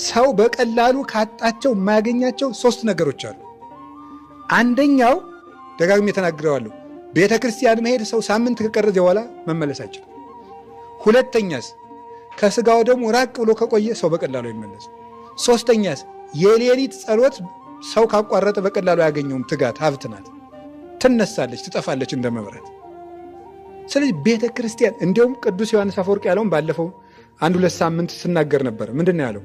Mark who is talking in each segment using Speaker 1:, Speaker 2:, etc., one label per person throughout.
Speaker 1: ሰው በቀላሉ ካጣቸው የማያገኛቸው 3 ነገሮች አሉ። አንደኛው ደጋግሜ ተናግሬዋለሁ፣ ቤተ ክርስቲያን መሄድ ሰው ሳምንት ከቀረዘ በኋላ መመለስ አይችልም። ሁለተኛስ ከስጋው ደግሞ ራቅ ብሎ ከቆየ ሰው በቀላሉ ይመለስ። ሶስተኛስ የሌሊት ጸሎት ሰው ካቋረጠ በቀላሉ ያገኘውም ትጋት ሀብት ናት፣ ትነሳለች፣ ትጠፋለች እንደ መብራት። ስለዚህ ቤተ ክርስቲያን እንዲሁም ቅዱስ ዮሐንስ አፈወርቅ ያለውን ባለፈው 1-2 ሳምንት ስናገር ነበር። ምንድን ነው ያለው?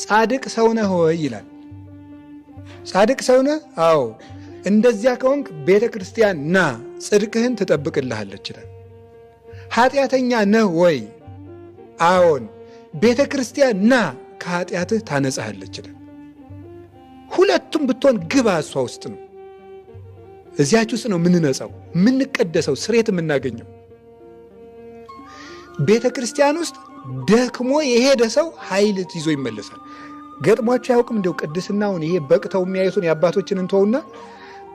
Speaker 1: ጻድቅ ሰው ነህ ሆይ ይላል። ጻድቅ ሰው ነህ? አዎ። እንደዚያ ከሆንክ ቤተ ክርስቲያን ና፣ ጽድቅህን ትጠብቅልሃለች ይላል። ኃጢአተኛ ነህ ወይ? አዎን። ቤተ ክርስቲያን ና፣ ከኃጢአትህ ታነጻሃለች ይላል። ሁለቱም ብትሆን ግባ እሷ ውስጥ ነው። እዚያች ውስጥ ነው የምንነጻው፣ የምንቀደሰው፣ ስሬት የምናገኘው። ቤተ ክርስቲያን ውስጥ ደክሞ የሄደ ሰው ኃይል ይዞ ይመለሳል። ገጥሟችሁ ያውቅም? እንደው ቅድስናውን ይሄ በቅተው የሚያዩትን የአባቶችን እንተውና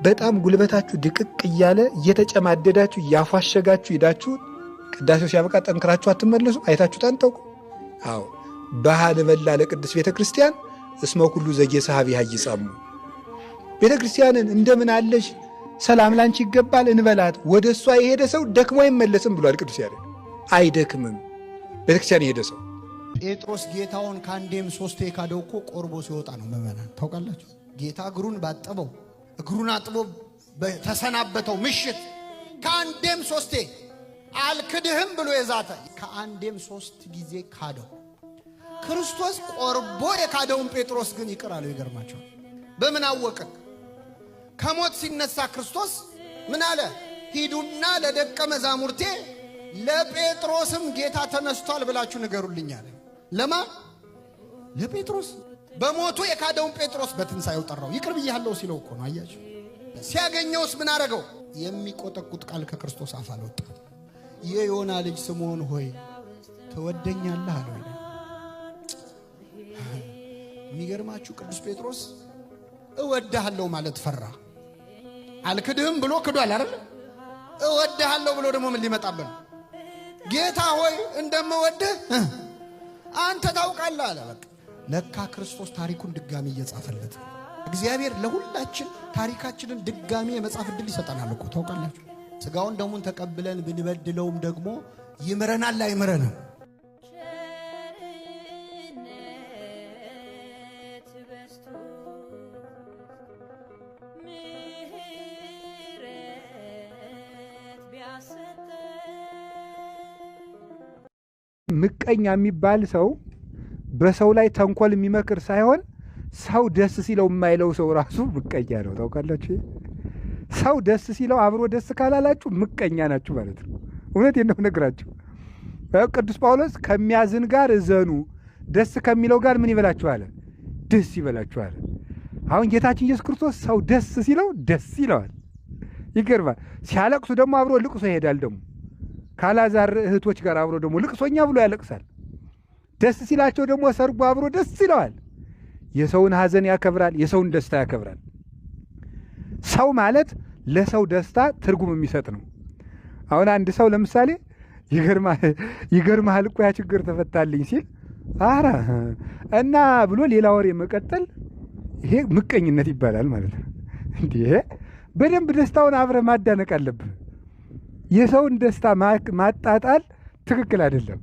Speaker 1: በጣም ጉልበታችሁ ድቅቅ እያለ እየተጨማደዳችሁ እያፏሸጋችሁ ሄዳችሁ ቅዳሴው ሲያበቃ ጠንክራችሁ አትመለሱ? አይታችሁ ታንተውቁ? አዎ። ባህል በላ ለቅድስ ቤተ ክርስቲያን እስመ ኩሉ ዘጌሰሃብ ይሃይጻሙ። ቤተ ክርስቲያንን እንደምን አለሽ ሰላም ላንቺ ይገባል እንበላት፣ ወደ እሷ የሄደ ሰው ደክሞ አይመለስም ብሏል ቅዱስ ያሬድ። አይደክምም ቤተ ክርስቲያን የሄደ ሰው።
Speaker 2: ጴጥሮስ ጌታውን ከአንዴም 3 ካደው እኮ ቆርቦ ሲወጣ ነው። መመናን ታውቃላችሁ? ጌታ እግሩን ባጠበው እግሩን አጥቦ ተሰናበተው ምሽት ከአንዴም 3 አልክድህም ብሎ የዛተ ከአንዴም 3 ጊዜ ካደው። ክርስቶስ ቆርቦ የካደውን ጴጥሮስ ግን ይቅር አለው። ይገርማቸው። በምን አወቅን? ከሞት ሲነሳ ክርስቶስ ምን አለ? ሂዱና ለደቀ መዛሙርቴ ለጴጥሮስም ጌታ ተነስቷል ብላችሁ ንገሩልኝ አለ። ለማ? ለጴጥሮስ። በሞቱ የካደውን ጴጥሮስ በትንሣኤው ጠራው። ይቅር ብያለሁ ሲለው እኮ ነው። አያችሁ? ሲያገኘውስ ምን አረገው? የሚቆጠቁጥ ቃል ከክርስቶስ አፍ አልወጣ። የዮና ልጅ ስምዖን ሆይ ትወደኛለህ አለው። የሚገርማችሁ ቅዱስ ጴጥሮስ እወድሃለሁ ማለት ፈራ። አልክድህም ብሎ ክዷል አይደል? እወድሃለሁ ብሎ ደግሞ ምን ሊመጣብን? ጌታ ሆይ እንደምወድህ አንተ ታውቃለህ አለ። በቃ ለካ ክርስቶስ ታሪኩን ድጋሚ እየጻፈለት። እግዚአብሔር ለሁላችን ታሪካችንን ድጋሚ የመጻፍ ዕድል ይሰጠናል እኮ ታውቃላችሁ። ሥጋውን ደሙን ተቀብለን ብንበድለውም ደግሞ ይምረናል አይምረንም?
Speaker 1: ምቀኛ የሚባል ሰው በሰው ላይ ተንኮል የሚመክር ሳይሆን ሰው ደስ ሲለው የማይለው ሰው ራሱ ምቀኛ ነው። ታውቃላችሁ? ሰው ደስ ሲለው አብሮ ደስ ካላላችሁ ምቀኛ ናችሁ ማለት ነው። እውነቴን ነው ነግራችሁ። ቅዱስ ጳውሎስ ከሚያዝን ጋር እዘኑ፣ ደስ ከሚለው ጋር ምን ይበላችኋል? ደስ ይበላችኋል። አሁን ጌታችን ኢየሱስ ክርስቶስ ሰው ደስ ሲለው ደስ ይለዋል። ይገርማል። ሲያለቅሱ ደግሞ አብሮ ልቅሶ ይሄዳል። ደግሞ ካላዛር እህቶች ጋር አብሮ ደግሞ ልቅሶኛ ብሎ ያለቅሳል። ደስ ሲላቸው ደግሞ ሰርጉ አብሮ ደስ ይለዋል። የሰውን ሐዘን ያከብራል፣ የሰውን ደስታ ያከብራል። ሰው ማለት ለሰው ደስታ ትርጉም የሚሰጥ ነው። አሁን አንድ ሰው ለምሳሌ ይገርማል እኮ ያ ችግር ተፈታልኝ ሲል አረ እና ብሎ ሌላ ወሬ መቀጠል፣ ይሄ ምቀኝነት ይባላል ማለት ነው። እንዴ በደንብ ደስታውን አብረ ማዳነቅ አለብህ። የሰውን ደስታ ማጣጣል ትክክል አይደለም።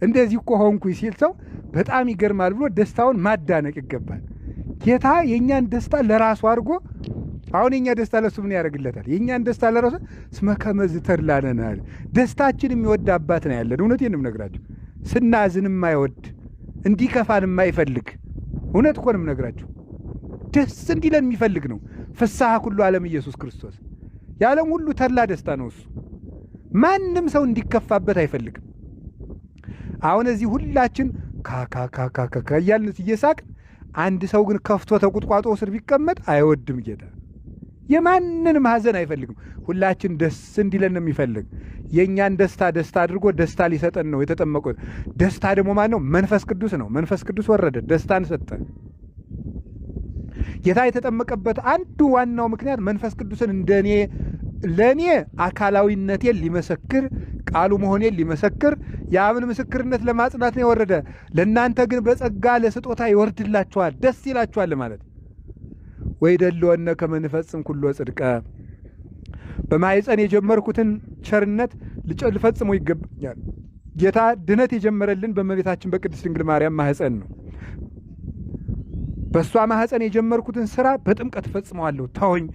Speaker 1: እንደዚህ እኮ ሆንኩኝ ሲል ሰው በጣም ይገርማል ብሎ ደስታውን ማዳነቅ ይገባል። ጌታ የእኛን ደስታ ለራሱ አድርጎ አሁን የእኛ ደስታ ለሱ ምን ያደርግለታል? የእኛን ደስታ ለራሱ እስመ ከመዝ ተድላነናል። ደስታችን የሚወድ አባት ነው ያለን። እውነቴን ነው የምነግራችሁ። ስናዝን የማይወድ እንዲከፋን የማይፈልግ እውነት እኮ ነው የምነግራችሁ። ደስ እንዲለን የሚፈልግ ነው። ፍስሐ ኩሉ ዓለም ኢየሱስ ክርስቶስ። የዓለም ሁሉ ተድላ ደስታ ነው እሱ። ማንም ሰው እንዲከፋበት አይፈልግም። አሁን እዚህ ሁላችን ካካካካካ እያልን እየሳቅን አንድ ሰው ግን ከፍቶ ተቁጥቋጦ ስር ቢቀመጥ አይወድም ጌታ። የማንንም ሐዘን አይፈልግም። ሁላችን ደስ እንዲለን ነው የሚፈልግ። የእኛን ደስታ አድርጎ ደስታ ሊሰጠን ነው የተጠመቀው። ደስታ ደግሞ ማን ነው? መንፈስ ቅዱስ ነው። መንፈስ ቅዱስ ወረደ፣ ደስታን ሰጠ። ጌታ የተጠመቀበት አንዱ ዋናው ምክንያት መንፈስ ቅዱስን ለእኔ አካላዊነቴን ሊመሰክር ቃሉ መሆኔን ሊመሰክር የአብን ምስክርነት ለማጽናት ነው የወረደ። ለእናንተ ግን በጸጋ ለስጦታ ይወርድላችኋል፣ ደስ ይላችኋል ማለት ወይደልወነ ከመ ንፈጽም ኩሎ ጽድቀ በማኅፀን የጀመርኩትን ቸርነት ልፈጽሞ ይገባኛል። ጌታ ድነት የጀመረልን በእመቤታችን በቅድስት ድንግል ማርያም ማኅፀን ነው። በእሷ ማኅፀን የጀመርኩትን ሥራ በጥምቀት እፈጽመዋለሁ ተወኝ